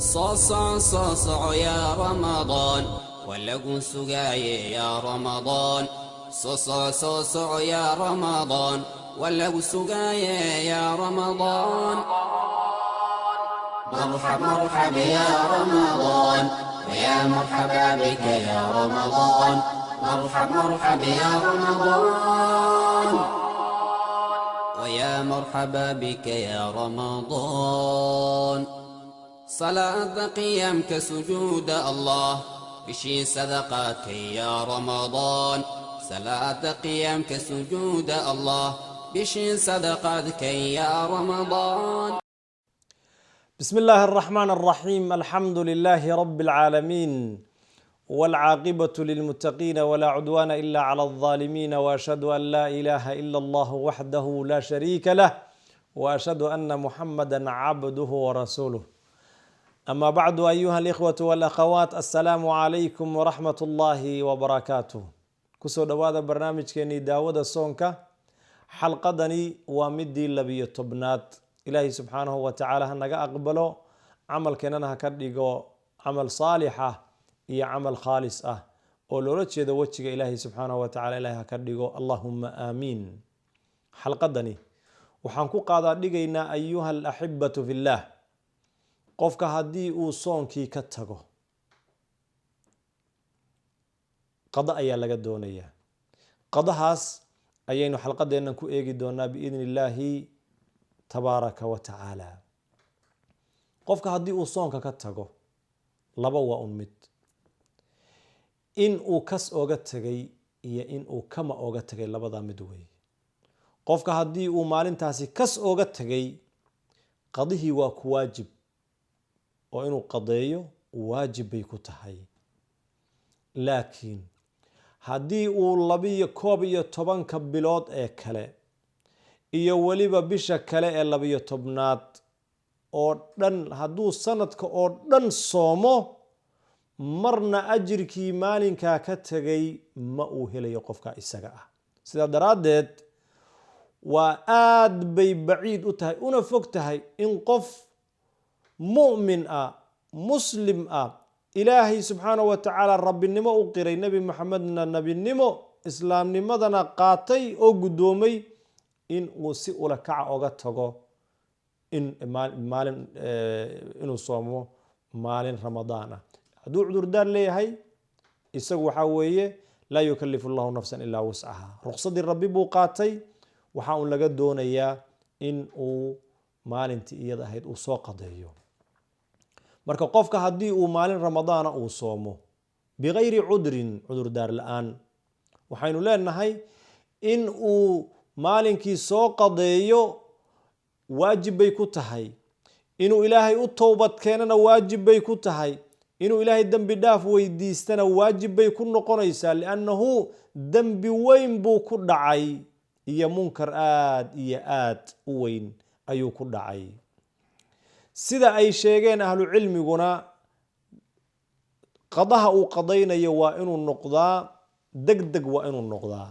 صاصع يا رمضان ولقوا سقاي يا رمضان. صاصع يا رمضان ولقوا سقاي يا رمضان. مرحب يا رمضان ويا مرحبا بك يا رمضان. مرحب يا رمضان ويا مرحبا بك يا رمضان. صلاة قيامك سجود الله بشي صدقاتك يا رمضان. صلاة قيامك سجود الله بشي صدقاتك يا رمضان. بسم الله الرحمن الرحيم. الحمد لله رب العالمين والعاقبة للمتقين ولا عدوان إلا على الظالمين، وأشهد أن لا إله إلا الله وحده لا شريك له، وأشهد أن محمدا عبده ورسوله. أما بعد، أيها الإخوة والأخوات، السلام عليكم ورحمة الله وبركاته. كسو دوادا برنامج كيني داود الصونكا حلقدني ومدي لبي التبنات. إلهي سبحانه وتعالى هنغا أقبلو عمل كيننا هكرديغو عمل صالحة iyo camal khaalis ah oo loola jeedo wajiga ilaahay subxaanahu wa tacaala ilaahay ha ka dhigo. allahumma aamiin. xalqadani waxaan ku qaadaa dhigaynaa ayuha alaxibatu fillaah, qofka haddii uu soonkii ka tago qada ayaa laga doonayaa. qadahaas ayaynu xalqadeennan ku eegi doonaa biidni illaahi tabaaraka wa tacaala. qofka haddii uu soonka ka tago laba waa un mid: in uu kas oga tegay iyo in uu kama oga tegay, labadaa mid wey. qofka haddii uu maalintaasi kas oga tegay, qadihii waa ku waajib oo inuu qadeeyo waajib bay ku tahay. laakiin haddii uu 12 bilood ee kale iyo weliba bisha kale ee 12aad oo dhan, hadduu sanadka oo dhan soomo, marna ajirkii maalinkaa ka tegay ma uu helayo qofka isaga ah. sidaa daraaddeed waa aad bay baciid u tahay una fog tahay in qof mu'min ah, muslim ah, ilaahay subxaanahu wa tacaala rabbinimo u qiray, nebi maxamedna nebinimo, islaamnimadana qaatay oo guddoomay, in uu si ula kaca oga tago inuu soomo maalin ramadaan ah. hadduu cudurdaar leeyahay, isagu waxaa weeye laa yukalifu llahu nafsan ilaa wuscaha. ruqsadii rabbi buu qaatay, waxaa un laga doonayaa in uu maalintii iyada ahayd uu soo qadeeyo. marka qofka haddii uu maalin ramadaana uu soomo bigayri cudrin, cudurdaar la-aan, waxaynu leenahay in uu maalinkii soo qadeeyo waajib bay ku tahay. inuu ilaahay u towbad keenana waajib bay ku tahay. inuu ilaahay dembi dhaaf weydiistana waajib bay ku noqonaysaa, liannahu dembi weyn buu ku dhacay iyo munkar aad iyo aad u weyn ayuu ku dhacay. sida ay sheegeen ahlu cilmiguna, qadaha uu qadaynayo waa inuu noqdaa degdeg, waa inuu noqdaa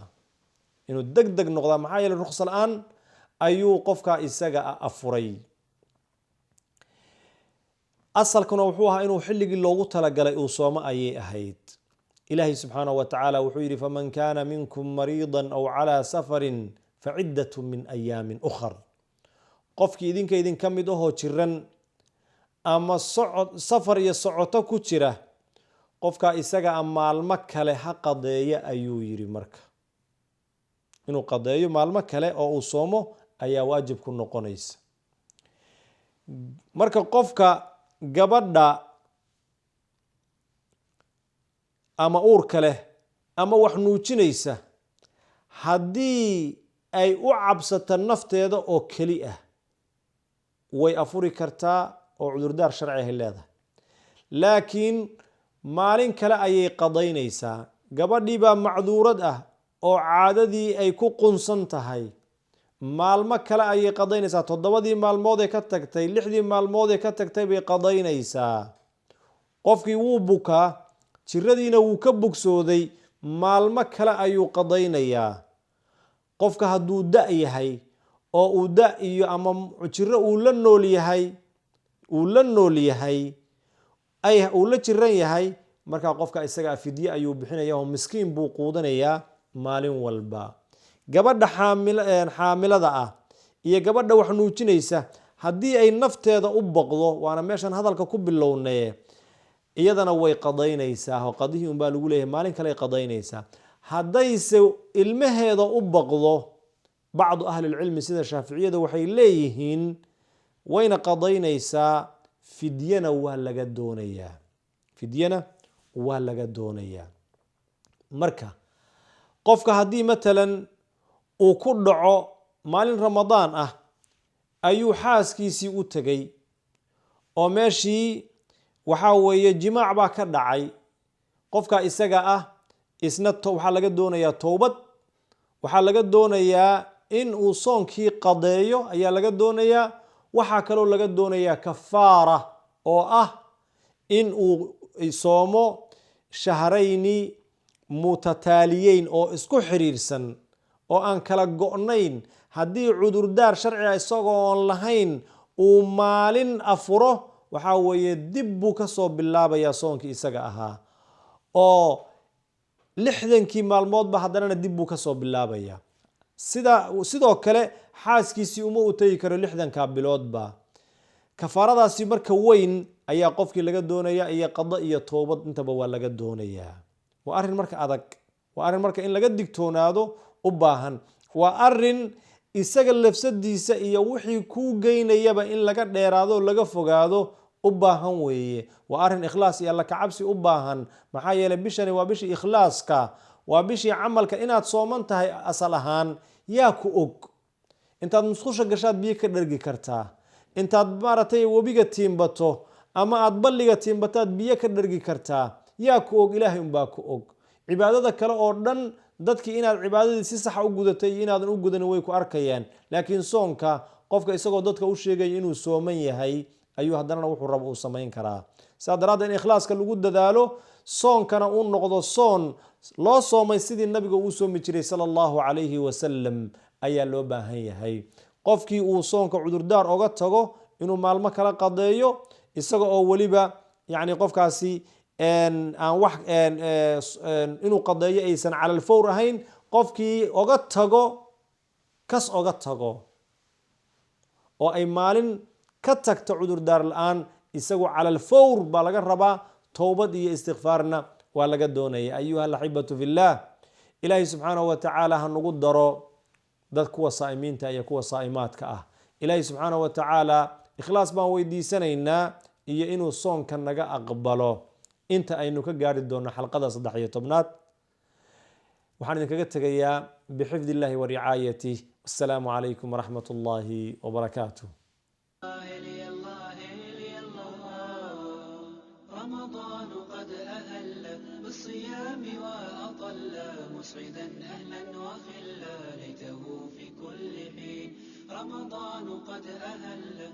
degdeg noqdaa. maxaa yeeley ruqsa la-aan ayuu qofkaa isaga afuray. asalkuna wuxuu ahaa inuu xilligii loogu talagalay uu soomo ayay ahayd. ilaahay subxaanahu wa tacaala wuxuu yidhi: faman kaana minkum mariidan aw calaa safarin faciddatu min ayaamin ukhar. qofkii idinka mid ahoo jiran ama safar iyo socoto ku jira, qofkaa isaga a maalmo kale ha qadeeya ayuu yidhi. marka inuu qadeeyo maalmo kale oo uu soomo ayaa waajib ku noqonaysa. marka qofka gabadha ama uurka leh ama wax nuujinaysa, haddii ay u cabsato nafteeda oo keli ah, way afuri kartaa oo cudurdaar sharci ahay leedahay. laakiin maalin kale ayay qadaynaysaa. gabadhii baa macduurad ah oo caadadii ay ku qunsan tahay, maalmo kale ayay qadaynaysaa. 7 maalmood ee ka tagtay, 6 maalmood ee ka tagtay bay qadaynaysaa. qofkii wuu bukaa, jiradiina wuu ka bogsooday, maalmo kale ayuu qadaynayaa. qofka hadduu da' yahay oo uu da iyo ama jiro uu la nool yahay ay uu la jiran yahay markaa qofka isaga fidye ayuu bixinaya oo miskiin buu quudanayaa maalin walba. gabadha xaamilada ah iyo gabadha wax nuujinaysa haddii ay nafteeda u boqdo, waana meeshan hadalka ku bilownay, iyadana way qadaynaysaa oo qadihii unbaa lagu leeyahay maalin kale ay qadaynaysaa. haddayse ilmaheeda u boqdo, bacdu ahlilcilmi sida shaaficiyada waxay leeyihiin wayna qadaynaysaa, fidyana waa laga doonayaa, fidyana waa laga doonayaa. marka qofka haddii matalan uu ku dhaco maalin ramadaan ah ayuu xaaskiisii u tegay oo meeshii waxaa weeye jimaac baa ka dhacay, qofka isaga ah isna waxaa laga doonayaa towbad, waxaa laga doonayaa in uu soonkii qadeeyo ayaa laga doonayaa. waxaa kaloo laga doonayaa kafaara oo ah in uu soomo shahrayni mutataaliyeyn oo isku xiriirsan oo aan kala go'nayn. haddii cudurdaar sharciga isagoo oon lahayn uu maalin afuro, waxaa weeye dib buu ka soo bilaabayaa soonkii isaga ahaa, oo 60kii maalmoodba haddanana dib buu ka soo bilaabayaa. sidoo kale xaaskiisii uma u tegi karo 60ka biloodba. kafaaradaasi marka weyn ayaa qofkii laga doonayaa, iyo qada iyo toobad intaba waa laga doonayaa. waa arrin marka adag, waa arrin marka in laga digtoonaado u baahan, waa arrin isaga lafsadiisa iyo wixii kuu geynayaba in laga dheeraado laga fogaado u baahan weeye. waa arrin ikhlaas iyo alla kacabsi u baahan, maxaa yeelay bishani waa bishii ikhlaaska, waa bishii camalka. inaad sooman tahay asal ahaan yaa ku og. intaad musqusha gashaad biyo ka dhargi kartaa, intaad maaragtay webiga tiimbato ama aad balliga tiimbataad biyo ka dhargi kartaa. yaa ku og? ilaahay unbaa ku og. cibaadada kale oo dhan dadkii inaad cibaadadii si saxa u gudatay iyo inaadan u gudanin way ku arkayaan, laakiin soonka qofka isagoo dadka u sheegaya inuu sooman yahay ayuu haddana wuxuu rabo uu samayn karaa. sidaa daraaddeed in ikhlaaska lagu dadaalo, soonkana uu noqdo soon loo soomay sidii nabiga uu soomi jiray sala allahu calayhi wasalam ayaa loo baahan yahay. qofkii uu soonka cudurdaar oga tago inuu maalmo kala qadeeyo, isaga oo weliba yacni qofkaasi inuu qadeeyo aysan cala alfawr ahayn. qofkii oga tago kas oga tago oo ay maalin ka tagto cudurdaar la-aan, isagu cala alfawr baa laga rabaa. towbad iyo istikfaarna waa laga doonaya. ayuha alaxibatu fillah, ilaahay subxaanahu wa tacaala ha nagu daro dad kuwa saa'imiinta iyo kuwa saa'imaadka ah. ilaahay subxaanahu wa tacaala ikhlaas baan weydiisanaynaa iyo inuu soonka naga aqbalo. inta aynu ka gaari doono xalqada 13aad waxaan idinkaga tegayaa bixifdi illaahi wa ricaayatih. assalaamu calaykum waraxmat ullaahi wabarakaatuh. رمضان قد أهل بالصيام وأطل مسعدا أهلا وخلا ليته في كل حين. رمضان قد أهل